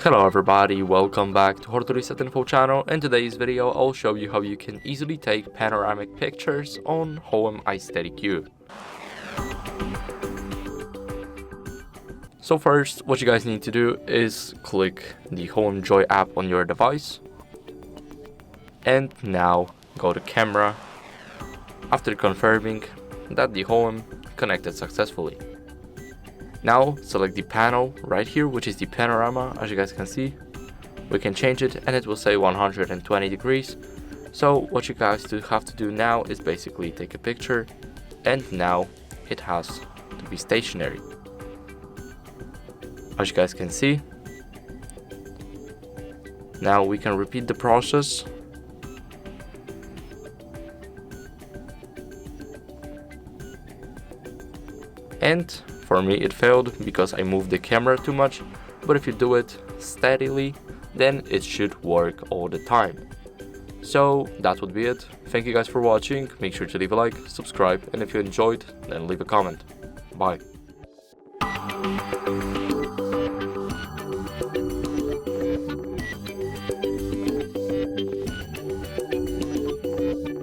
Hello everybody, welcome back to HardReset.Info channel. In today's video I'll show you how you can easily take panoramic pictures on HOHEM iSteady Cube. So first, what you guys need to do is click the HOHEM Joy app on your device. And now go to camera after confirming that the HOHEM connected successfully. Now select the panel right here, which is the panorama. As you guys can see, we can change it and it will say 120 degrees. So what you guys have to do now is basically take a picture, and now it has to be stationary. As you guys can see, now we can repeat the process. And for me it failed because I moved the camera too much, but if you do it steadily, then it should work all the time. So that would be it. Thank you guys for watching. Make sure to leave a like, subscribe, and if you enjoyed, then leave a comment. Bye.